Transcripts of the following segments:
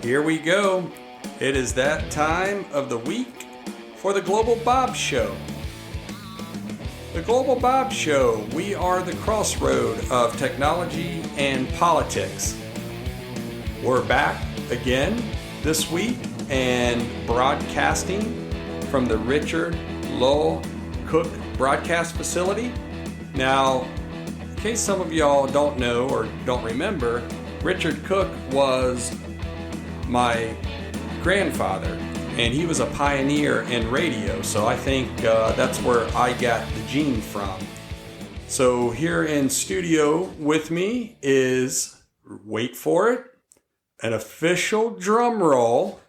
Here we go. It is that time of the week for the Global Bob Show. The Global Bob Show, we are the crossroad of technology and politics. We're back again this week and broadcasting from the Richard Lowell Cook Broadcast Facility. Now, in case some of y'all don't know or don't remember, Richard Cook was my grandfather, and he was a pioneer in radio, so I think that's where I got the gene from. So here in studio with me is, wait for it, an official drum roll.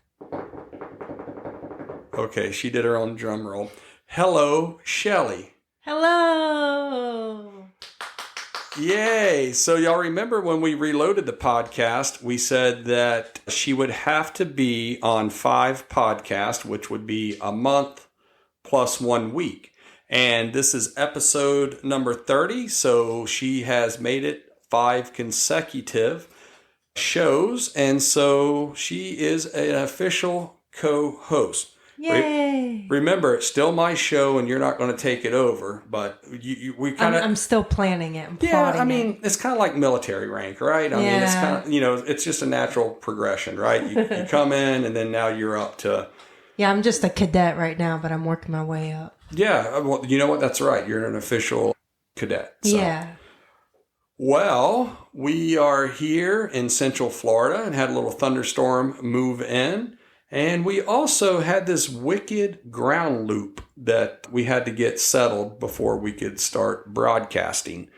Okay, she did her own drum roll. Hello, Shelly. Hello. Yay! So y'all remember when we reloaded the podcast, we said that she would have to be on 5 podcasts, which would be a month plus 1 week. And this is episode number 30, so she has made it 5 consecutive shows, and so she is an official co-host. Yay! Remember, it's still my show, and you're not going to take it over. But we kind of. I'm still planning it. It's kind of like military rank, right? I mean, it's kind of it's just a natural progression, right? You come in, and then now you're up to. Yeah, I'm just a cadet right now, but I'm working my way up. Yeah, well, you know what? That's right. You're an official cadet. So. Yeah. Well, we are here in Central Florida and had a little thunderstorm move in. And we also had this wicked ground loop that we had to get settled before we could start broadcasting.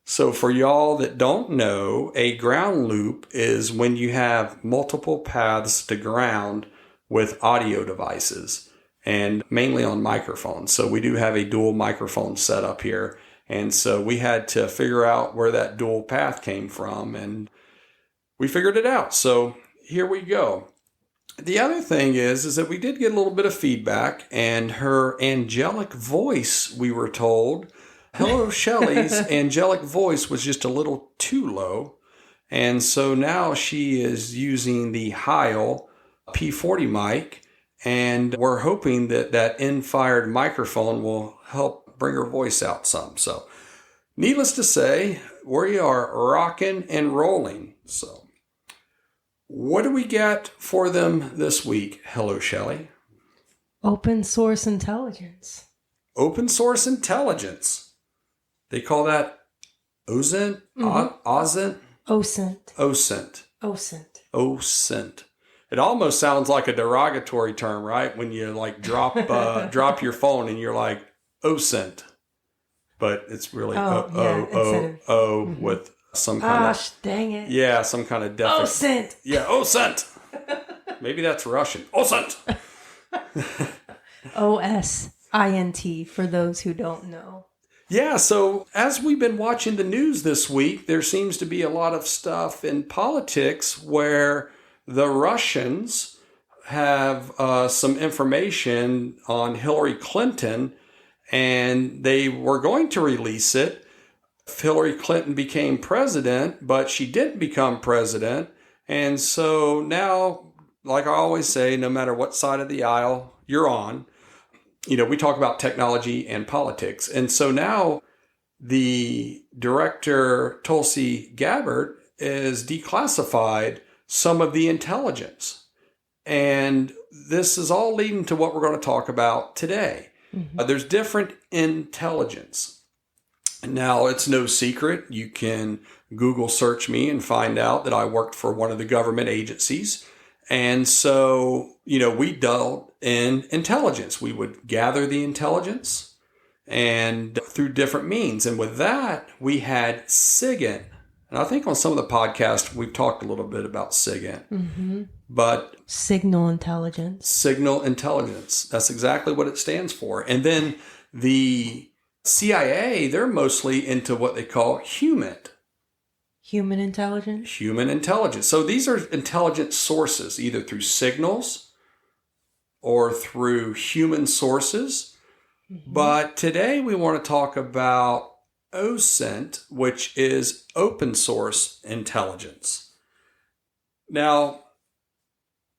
So for y'all that don't know, a ground loop is when you have multiple paths to ground with audio devices, and mainly on microphones. So we do have a dual microphone setup here. And so we had to figure out where that dual path came from, and we figured it out. So here we go. The other thing is that we did get a little bit of feedback, and her angelic voice, we were told, hello, Shelly's angelic voice was just a little too low. And so now she is using the Heil P40 mic, and we're hoping that that in-fired microphone will help bring her voice out some. So needless to say, we are rocking and rolling. So what do we got for them this week? Hello, Shelly. Open source intelligence. Open source intelligence. They call that OSINT? OSINT? OSINT. OSINT. It almost sounds like a derogatory term, right? When you like drop your phone and you're like, OSINT. But it's really with some kind Gosh, dang it. Yeah, some kind of definite. OSINT. Yeah, OSINT. Maybe that's Russian. OSINT. OSINT for those who don't know. Yeah, so as we've been watching the news this week, there seems to be a lot of stuff in politics where the Russians have some information on Hillary Clinton, and they were going to release it. Hillary Clinton became president, but she didn't become president. And so now, like I always say, no matter what side of the aisle you're on, we talk about technology and politics. And so now the director, Tulsi Gabbard, is declassified some of the intelligence. And this is all leading to what we're going to talk about today. Mm-hmm. There's different intelligence. Now, it's no secret. You can Google search me and find out that I worked for one of the government agencies. And so, we dealt in intelligence. We would gather the intelligence and through different means. And with that, we had SIGINT. And I think on some of the podcasts, we've talked a little bit about SIGINT. Mm-hmm. But signal intelligence. Signal intelligence. That's exactly what it stands for. And then the CIA, they're mostly into what they call human intelligence. Human intelligence. So these are intelligence sources, either through signals or through human sources. Mm-hmm. But today we want to talk about OSINT, which is open source intelligence. Now,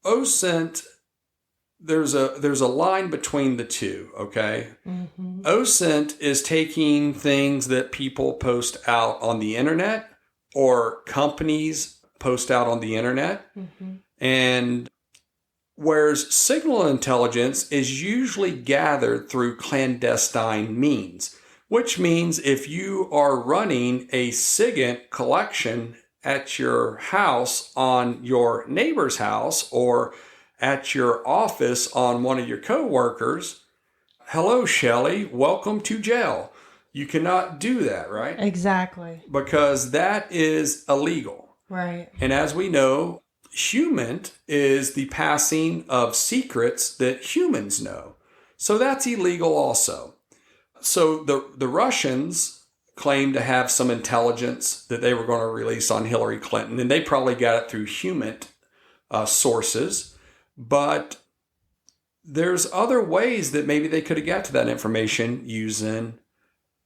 OSINT, there's a line between the two, okay? Mm-hmm. OSINT is taking things that people post out on the internet or companies post out on the internet. Mm-hmm. And whereas signal intelligence is usually gathered through clandestine means, which means if you are running a SIGINT collection at your house on your neighbor's house or at your office on one of your coworkers, hello, Shelley, welcome to jail. You cannot do that, right? Exactly. Because that is illegal. Right. And as we know, HUMINT is the passing of secrets that humans know. So that's illegal also. So the Russians claimed to have some intelligence that they were going to release on Hillary Clinton, and they probably got it through HUMINT sources. But there's other ways that maybe they could have got to that information using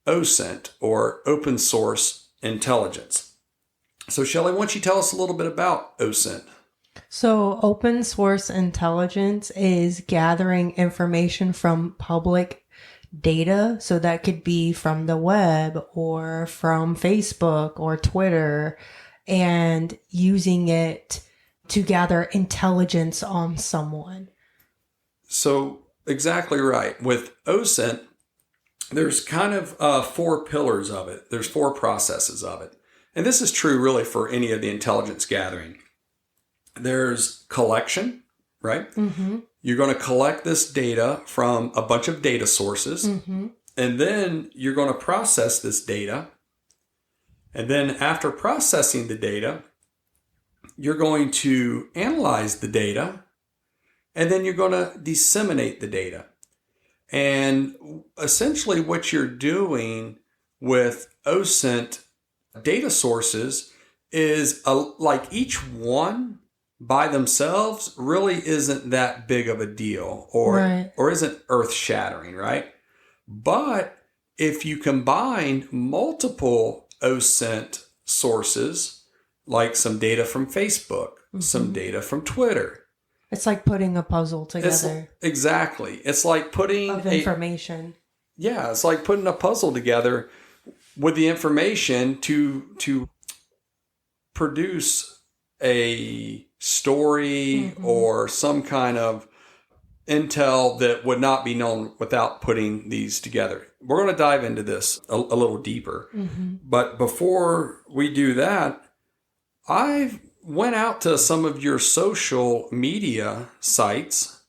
OSINT or open source intelligence. So Shelley, why don't you tell us a little bit about OSINT? So open source intelligence is gathering information from public data. So that could be from the web or from Facebook or Twitter, and using it to gather intelligence on someone. So exactly right. With OSINT, there's kind of 4 pillars of it. There's 4 processes of it. And this is true really for any of the intelligence gathering. There's collection, right? Mm-hmm. You're going to collect this data from a bunch of data sources. Mm-hmm. And then you're going to process this data. And then after processing the data, you're going to analyze the data. And then you're going to disseminate the data. And essentially what you're doing with OSINT data sources is like each one by themselves really isn't that big of a deal or isn't earth-shattering, right? But if you combine multiple OSINT sources, like some data from Facebook, Mm-hmm. some data from Twitter. It's like putting a puzzle together. Exactly. It's like putting of information. It's like putting a puzzle together with the information to produce a story Mm-hmm. or some kind of intel that would not be known without putting these together. We're going to dive into this a little deeper. Mm-hmm. But before we do that, I went out to some of your social media sites,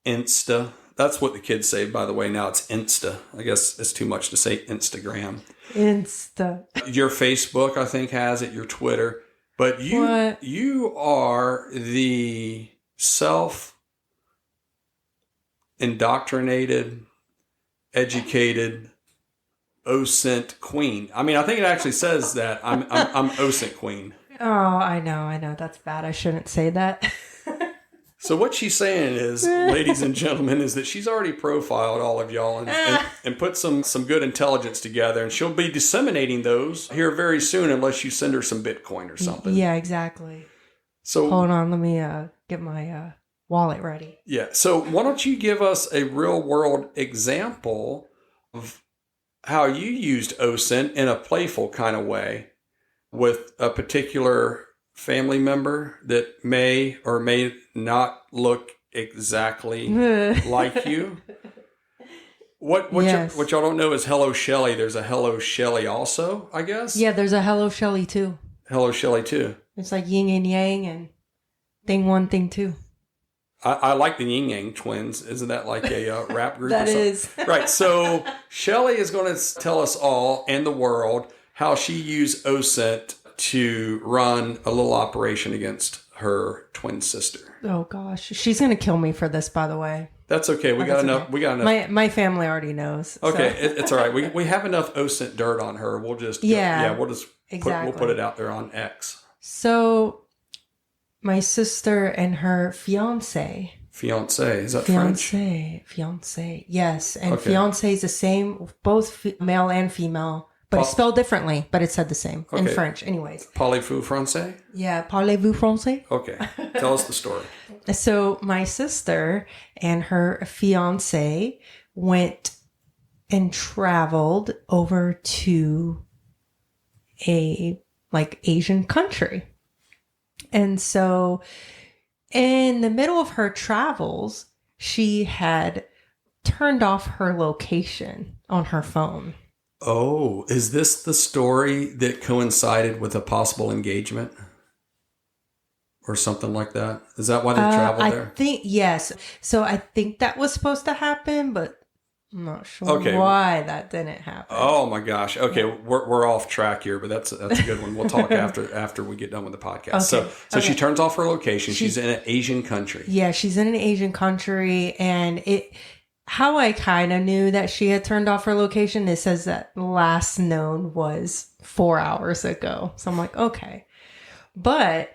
Insta. That's what the kids say, by the way. Now it's Insta. I guess it's too much to say Instagram. Insta. Your Facebook, I think, has it. Your Twitter. But you are the self-indoctrinated, educated OSINT queen. I mean, I think it actually says that I'm OSINT queen. Oh, I know. That's bad. I shouldn't say that. So what she's saying is, ladies and gentlemen, is that she's already profiled all of y'all and put some good intelligence together, and she'll be disseminating those here very soon unless you send her some Bitcoin or something. Yeah, exactly. So hold on, let me get my wallet ready. Yeah. So why don't you give us a real world example of how you used OSINT in a playful kind of way with a particular family member that may or may not look exactly like you? What y'all don't know is Hello Shelley. There's a Hello Shelley also, I guess? Yeah, there's a Hello Shelley too. Hello Shelley too. It's like yin and yang and thing one, thing two. I like the Yin Yang Twins. Isn't that like a rap group? That or something? is. Right. So Shelley is going to tell us all and the world how she used OSINT to run a little operation against her twin sister. Oh gosh, she's gonna kill me for this. By the way, that's okay. We got enough. Okay. We got enough. My family already knows. Okay, so. It's all right. We have enough OSINT dirt on her. We'll just we'll just we'll put it out there on X. So, my sister and her fiance. Fiance, is that French? Fiance, yes, and fiance is the same, both male and female. But it's spelled differently, but it said the same in French. Anyways. Parlez-vous français? Yeah, parlez-vous français? Okay. Tell us the story. So my sister and her fiance went and traveled over to a Asian country. And so in the middle of her travels, she had turned off her location on her phone. Oh, is this the story that coincided with a possible engagement? Or something like that? Is that why they traveled there? I think, yes. So I think that was supposed to happen, but I'm not sure why that didn't happen. Oh my gosh. Okay, we're off track here, but that's a good one. We'll talk after we get done with the podcast. Okay. So she turns off her location. She's in an Asian country. Yeah, she's in an Asian country, and how I kind of knew that she had turned off her location, it says that last known was 4 hours ago. So I'm like, okay. But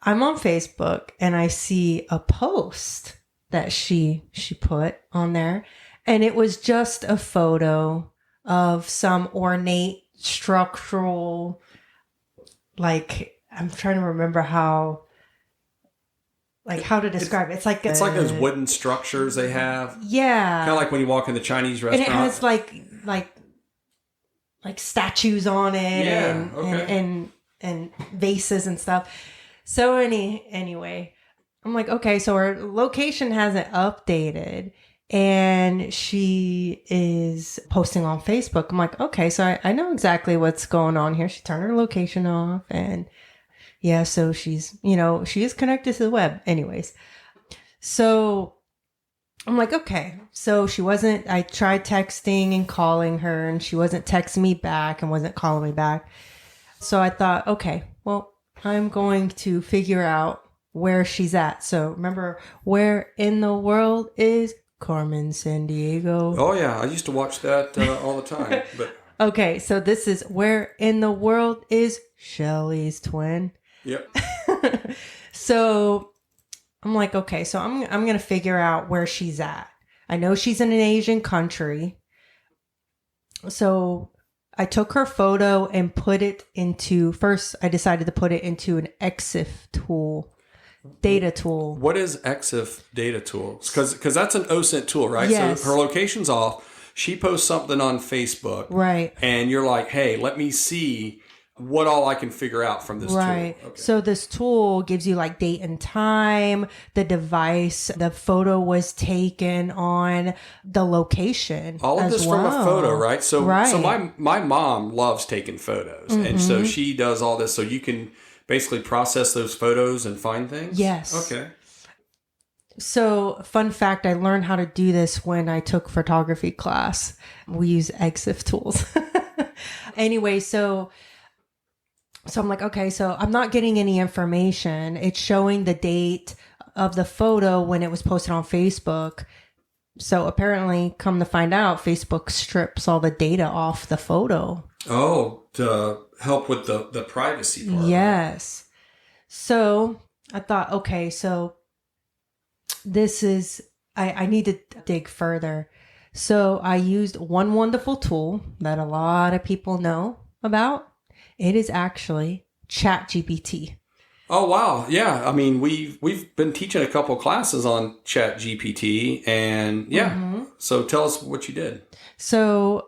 I'm on Facebook and I see a post that she put on there, and it was just a photo of some ornate structural, I'm trying to remember how to describe it. It's like those wooden structures they have. Yeah. Kind of like when you walk in the Chinese restaurant. And it has like statues on it and vases and stuff. So anyway, I'm like, okay, so her location hasn't updated and she is posting on Facebook. I'm like, okay, so I know exactly what's going on here. She turned her location off, and yeah, so she's, she is connected to the web. Anyways, so I'm like, okay, so I tried texting and calling her, and she wasn't texting me back and wasn't calling me back. So I thought, okay, well, I'm going to figure out where she's at. So remember, where in the world is Carmen Sandiego? Oh yeah, I used to watch that all the time. But okay, so this is where in the world is Shelly's twin. Yep. So I'm like, okay, so I'm gonna figure out where she's at. I know she's in an Asian country. So I took her photo and I decided to put it into an EXIF tool, data tool. What is EXIF data tool? Because that's an OSINT tool, right? Yes. So her location's off. She posts something on Facebook. Right. And you're like, hey, let me see what all I can figure out from this tool. Right. Okay. So this tool gives you date and time, the device the photo was taken on, the location. All of this from a photo, right? So my mom loves taking photos. Mm-hmm. And so she does all this. So you can basically process those photos and find things? Yes. Okay. So, fun fact, I learned how to do this when I took photography class. We use EXIF tools. Anyway, so I'm like, okay, so I'm not getting any information. It's showing the date of the photo when it was posted on Facebook. So apparently, come to find out, Facebook strips all the data off the photo. Oh, to help with the privacy part. Yes. So I thought, okay, so this is, I need to dig further. So I used one wonderful tool that a lot of people know about. It is actually ChatGPT. Oh, wow. Yeah. I mean, we've been teaching a couple classes on ChatGPT, and yeah. Mm-hmm. So tell us what you did. So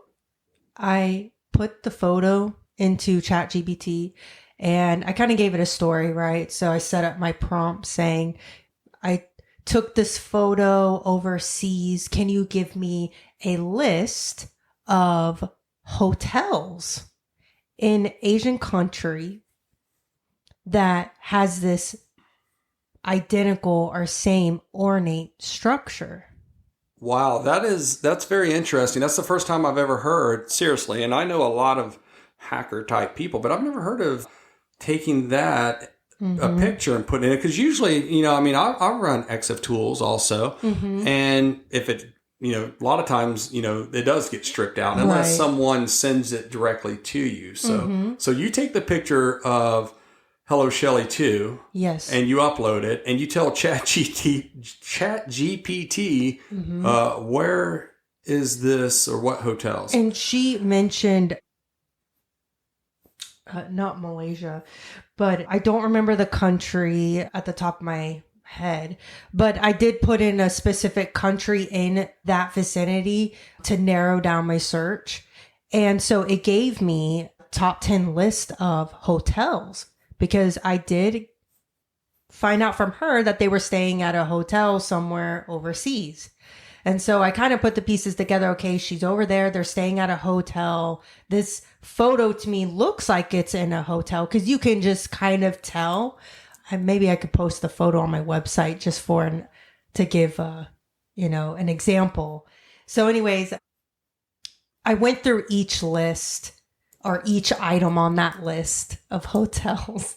I put the photo into ChatGPT and I kind of gave it a story, right? So I set up my prompt saying, I took this photo overseas. Can you give me a list of hotels in Asian country that has this identical or same ornate structure? Wow, that's very interesting. That's the first time I've ever heard, seriously, and I know a lot of hacker type people, but I've never heard of taking that a picture and putting it in, because usually, I run EXIF tools also, and if it, a lot of times, it does get stripped out unless someone sends it directly to you. So, so you take the picture of Hello Shelly 2. Yes. And you upload it and you tell ChatGPT, where is this, or what hotels? And she mentioned, not Malaysia, but I don't remember the country at the top of my head. But I did put in a specific country in that vicinity to narrow down my search. And so it gave me top 10 list of hotels, because I did find out from her that they were staying at a hotel somewhere overseas. And so I kind of put the pieces together. Okay, she's over there. They're staying at a hotel. This photo to me looks like it's in a hotel, because you can just kind of tell. And maybe I could post the photo on my website just to give, an example. So anyways, I went through each list, or each item on that list of hotels.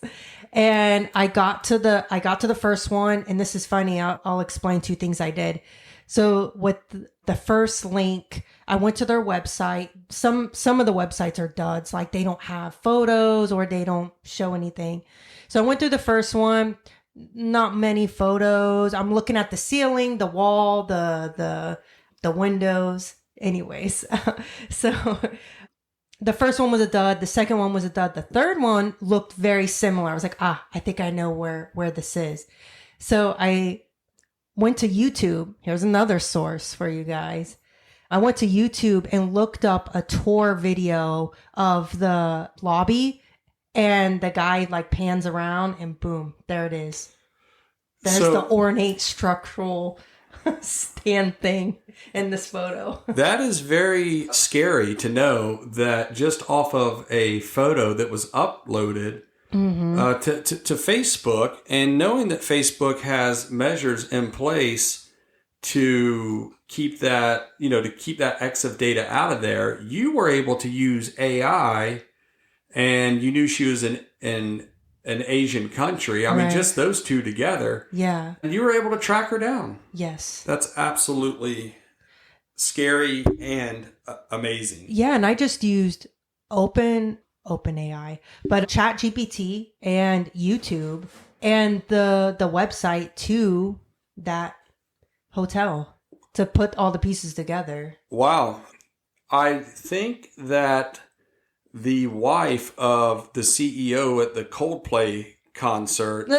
And I got to the first one, and this is funny. I'll explain two things I did. So with the first link, I went to their website. Some of the websites are duds, like they don't have photos or they don't show anything. So I went through the first one, not many photos. I'm looking at the ceiling, the wall, the windows. Anyways, so the first one was a dud. The second one was a dud. The third one looked very similar. I was like, I think I know where this is. So I went to YouTube. Here's another source for you guys. I went to YouTube and looked up a tour video of the lobby, and the guy like pans around and boom, there it is. There's the ornate structural stand thing in this photo. That is very scary to know that just off of a photo that was uploaded to Facebook, and knowing that Facebook has measures in place to keep that, to keep that EXIF data out of there, you were able to use AI, and you knew she was in an Asian country. I mean, just those two together. Yeah. And you were able to track her down. Yes. That's absolutely scary and amazing. Yeah, and I just used OpenAI, but ChatGPT and YouTube and the website to that hotel to put all the pieces together. Wow. I think that the wife of the CEO at the Coldplay concert,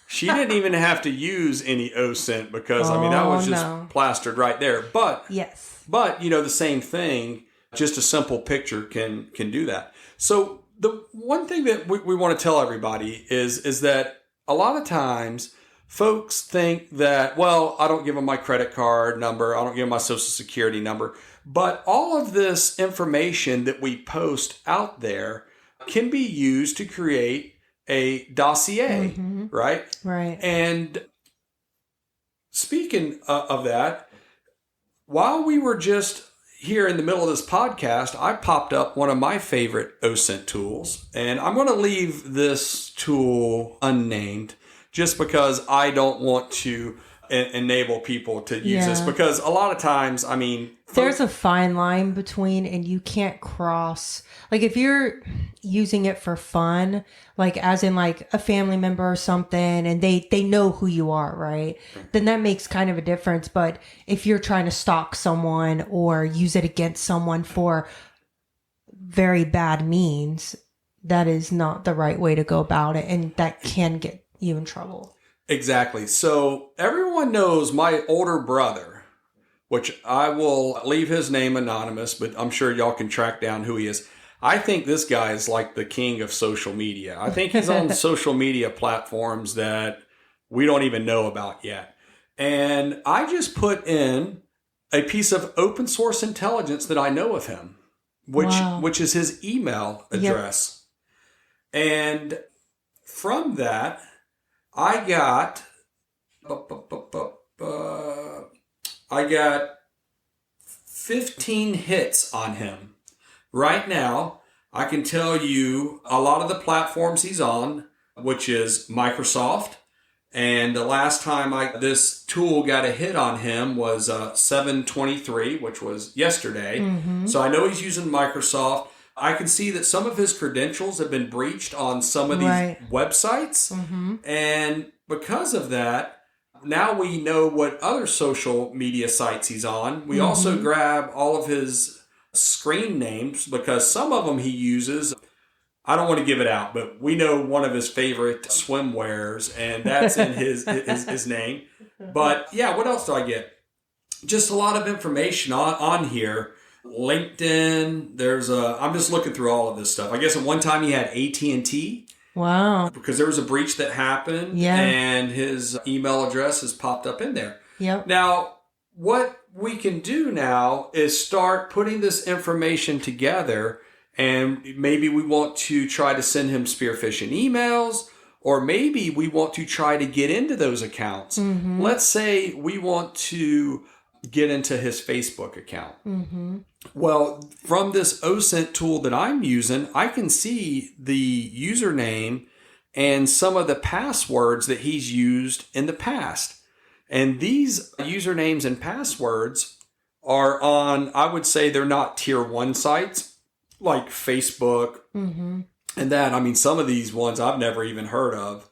she didn't even have to use any OSINT, because that was just plastered right there. But yes. But the same thing, just a simple picture can do that. So the one thing that we want to tell everybody is that a lot of times folks think that, well, I don't give them my credit card number, I don't give them my social security number. But all of this information that we post out there can be used to create a dossier, right? Right. And speaking of that, while we were just here in the middle of this podcast, I popped up one of my favorite OSINT tools, and I'm going to leave this tool unnamed just because I don't want to enable people to use this, because a lot of times, there's a fine line between, and you can't cross, like if you're using it for fun, like as in like a family member or something, and they know who you are, right? Then that makes kind of a difference. But if you're trying to stalk someone or use it against someone for very bad means, that is not the right way to go about it, and that can get you in trouble. Exactly. So everyone knows my older brother, which I will leave his name anonymous, but I'm sure y'all can track down who he is. I think this guy is like the king of social media. I think he's on social media platforms that we don't even know about yet. And I just put in a piece of open source intelligence that I know of him, which is his email address. Yep. And from that, I got 15 hits on him. Right now, I can tell you a lot of the platforms he's on, which is Microsoft. And the last time this tool got a hit on him was 7/23, which was yesterday. So I know he's using Microsoft. I can see that some of his credentials have been breached on some of these websites. And because of that, Now we know what other social media sites he's on. We also grab all of his screen names because some of them he uses. I don't want to give it out, but we know one of his favorite swimwears, and that's in his name. But yeah, what else do I get? Just a lot of information on here. LinkedIn. I'm just looking through all of this stuff. I guess at one time he had AT&T. Wow. Because there was a breach that happened, and his email address has popped up in there. Yep. Now, what we can do now is start putting this information together, and maybe we want to try to send him spear phishing emails, or maybe we want to try to get into those accounts. Let's say we want to get into his Facebook account. Well, from this OSINT tool that I'm using, I can see the username and some of the passwords that he's used in the past. And these usernames and passwords are on, I would say they're not tier 1 sites like Facebook and that. I mean, some of these ones I've never even heard of.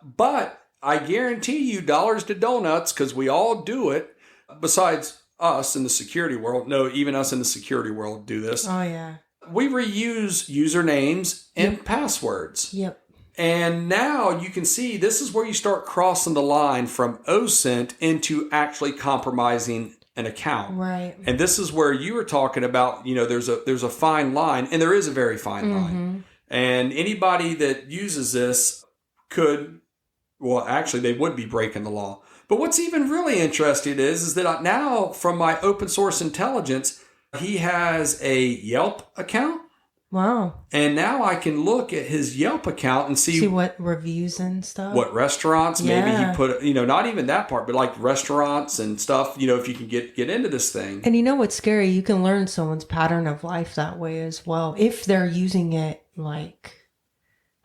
But I guarantee you dollars to donuts, because we all do it, besides us in the security world. No, even us in the security world do this. Oh, yeah. We reuse usernames and passwords. Yep. And now you can see this is where you start crossing the line from OSINT into actually compromising an account. Right. And this is where you were talking about, there's a fine line, and there is a very fine line. And anybody that uses this actually they would be breaking the law. But what's even really interesting is that now from my open source intelligence, he has a Yelp account. Wow. And now I can look at his Yelp account and see what reviews and stuff. What restaurants, maybe he put, not even that part, but like restaurants and stuff, if you can get into this thing. And what's scary? You can learn someone's pattern of life that way as well, if they're using it like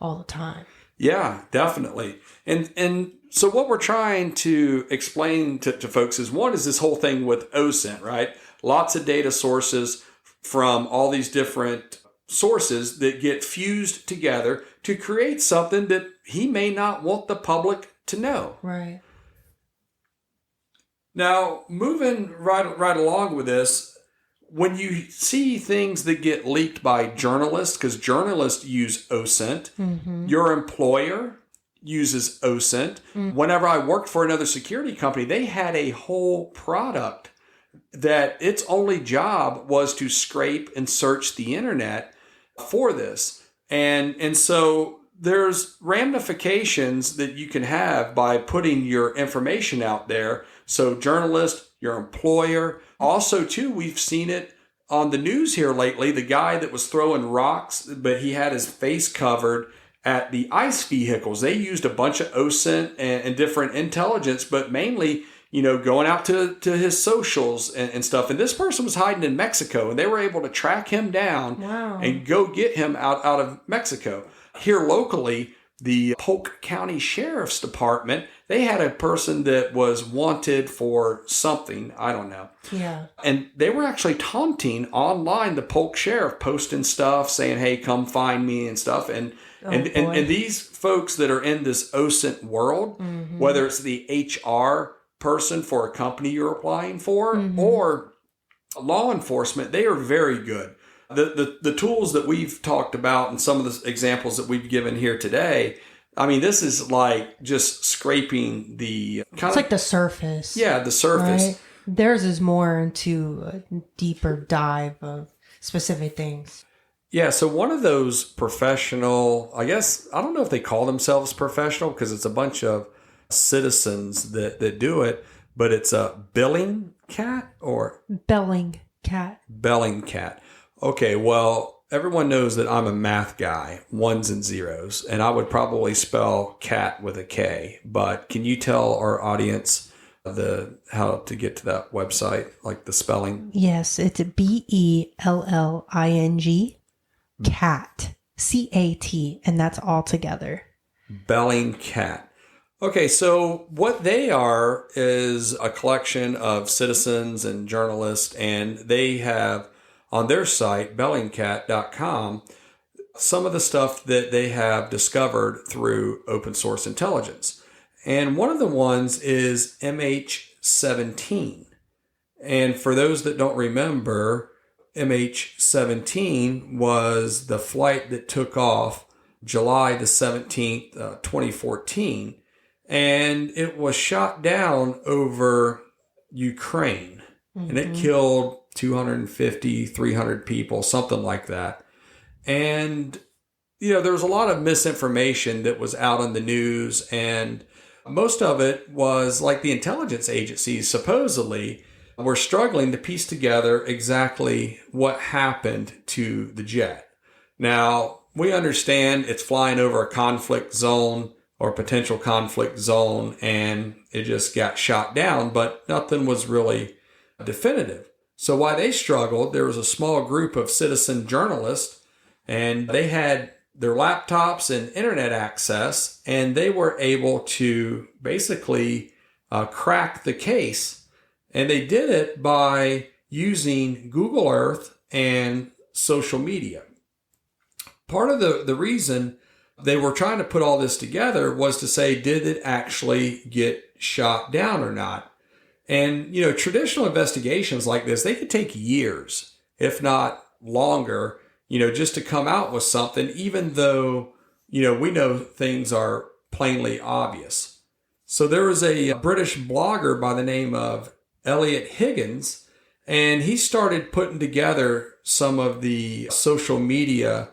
all the time. Yeah, definitely. And so what we're trying to explain to folks is, one is this whole thing with OSINT, right? Lots of data sources from all these different sources that get fused together to create something that he may not want the public to know. Right. Now, moving right along with this, when you see things that get leaked by journalists, because journalists use OSINT, your employer uses OSINT. Whenever I worked for another security company, they had a whole product that its only job was to scrape and search the internet for this. And so there's ramifications that you can have by putting your information out there. So journalist, your employer. Also, too, we've seen it on the news here lately. The guy that was throwing rocks, but he had his face covered at the ICE vehicles. They used a bunch of OSINT and different intelligence, but mainly, going out to his socials and stuff. And this person was hiding in Mexico, and they were able to track him down and go get him out of Mexico. Here locally, the Polk County Sheriff's Department, they had a person that was wanted for something. I don't know. Yeah. And they were actually taunting online the Polk Sheriff, posting stuff saying, hey, come find me and stuff. And these folks that are in this OSINT world, whether it's the HR person for a company you're applying for or law enforcement, they are very good. The tools that we've talked about and some of the examples that we've given here today, I mean, this is like just scraping the it's like the surface. Yeah, the surface. Right? Theirs is more into a deeper dive of specific things. Yeah, so one of those professional, I guess, I don't know if they call themselves professional because it's a bunch of citizens that do it, but it's a Bellingcat or? Bellingcat. Bellingcat. Okay, well, everyone knows that I'm a math guy, ones and zeros, and I would probably spell cat with a K. But can you tell our audience how to get to that website, like the spelling? Yes, it's Belling, cat, CAT, and that's all together. Bellingcat. Okay, so what they are is a collection of citizens and journalists, and they have on their site, bellingcat.com, some of the stuff that they have discovered through open source intelligence. And one of the ones is MH17. And for those that don't remember, MH17 was the flight that took off July the 17th, 2014. And it was shot down over Ukraine. And it killed 250, 300 people, something like that. And, there was a lot of misinformation that was out on the news. And most of it was like the intelligence agencies supposedly were struggling to piece together exactly what happened to the jet. Now, we understand it's flying over a conflict zone or potential conflict zone, and it just got shot down, but nothing was really definitive. So while they struggled, there was a small group of citizen journalists, and they had their laptops and internet access, and they were able to basically crack the case. And they did it by using Google Earth and social media. Part of the reason they were trying to put all this together was to say, did it actually get shot down or not? And, traditional investigations like this, they could take years, if not longer, just to come out with something, even though, we know things are plainly obvious. So there was a British blogger by the name of Elliot Higgins, and he started putting together some of the social media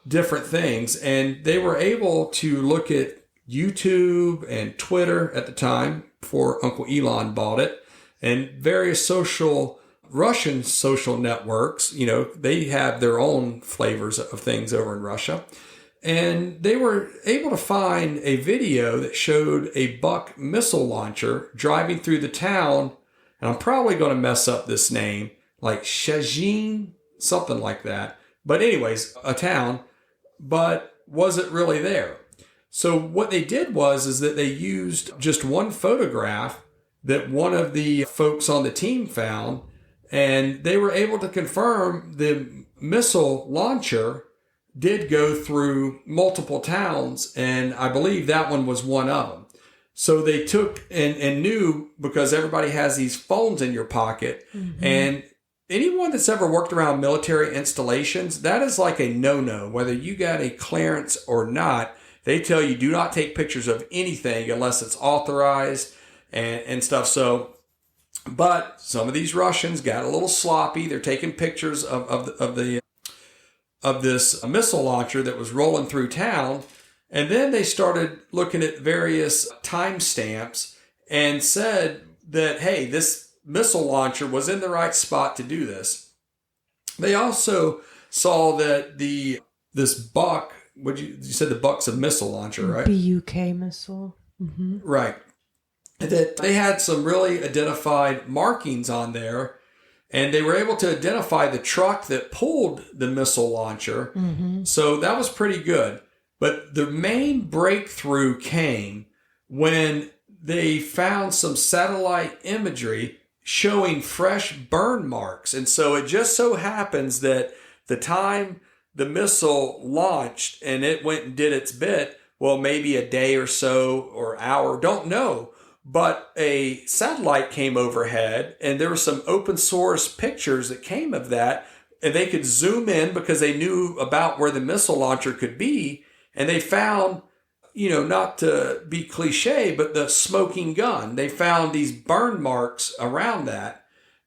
different things, and they were able to look at YouTube and Twitter at the time before Uncle Elon bought it, and various Russian social networks. They have their own flavors of things over in Russia. And they were able to find a video that showed a Buck missile launcher driving through the town. And I'm probably going to mess up this name, like Shezhin, something like that. But anyways, a town, but was it really there? So what they did is that they used just one photograph that one of the folks on the team found, and they were able to confirm the missile launcher did go through multiple towns, and I believe that one was one of them. So they took and knew, because everybody has these phones in your pocket, and anyone that's ever worked around military installations, that is like a no-no. Whether you got a clearance or not, they tell you do not take pictures of anything unless it's authorized and stuff. So, but some of these Russians got a little sloppy. They're taking pictures of this missile launcher that was rolling through town. And then they started looking at various timestamps and said that, hey, this missile launcher was in the right spot to do this. They also saw that this Buck, you said the Buck's a missile launcher, right? BUK missile. Right. That they had some really identified markings on there, and they were able to identify the truck that pulled the missile launcher. So that was pretty good. But the main breakthrough came when they found some satellite imagery showing fresh burn marks. And so it just so happens that the time the missile launched and it went and did its bit, well, maybe a day or so or hour, don't know. But a satellite came overhead, and there were some open source pictures that came of that, and they could zoom in because they knew about where the missile launcher could be. And they found, not to be cliche, but the smoking gun. They found these burn marks around that.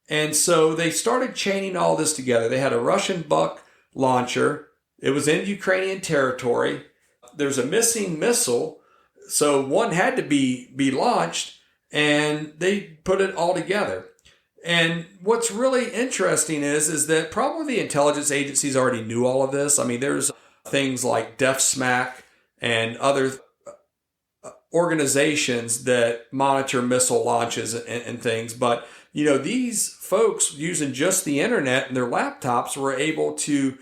And so they started chaining all this together. They had a Russian Buck launcher. It was in Ukrainian territory. There's a missing missile. So one had to be launched, and they put it all together. And what's really interesting is that probably the intelligence agencies already knew all of this. I mean, there's things like DefSmac and other organizations that monitor missile launches and things. But, these folks using just the internet and their laptops were able to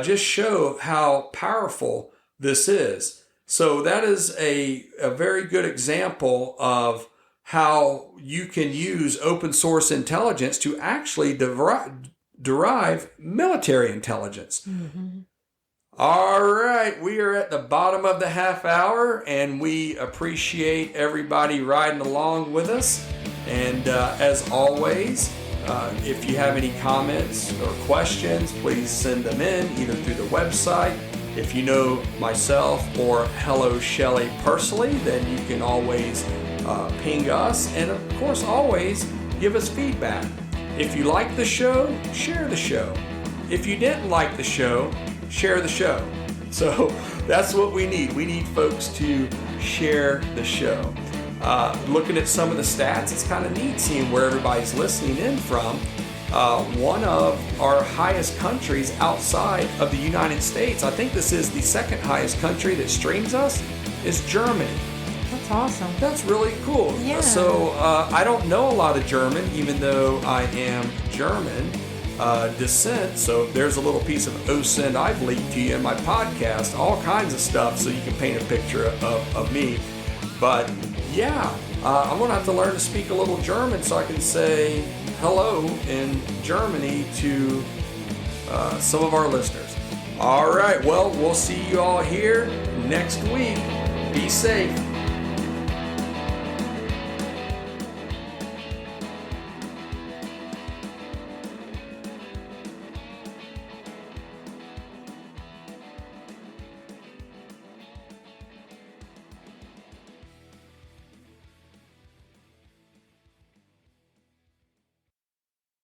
just show how powerful this is. So that is a very good example of how you can use open source intelligence to actually derive military intelligence. All right, we are at the bottom of the half hour, and we appreciate everybody riding along with us. And as always, if you have any comments or questions, please send them in either through the website. If you know myself or Hello Shelley personally, then you can always ping us, and of course always give us feedback. If you like the show, share the show. If you didn't like the show, share the show. So that's what we need. We need folks to share the show. Looking at some of the stats, it's kind of neat seeing where everybody's listening in from. One of our highest countries outside of the United States, I think this is the second highest country that streams us, is Germany. That's awesome. That's really cool. Yeah. So I don't know a lot of German, even though I am German descent. So there's a little piece of OSINT I've leaked to you in my podcast, all kinds of stuff so you can paint a picture of me. But yeah, I'm going to have to learn to speak a little German so I can say hello in Germany to some of our listeners. All right, well, we'll see you all here next week. Be safe.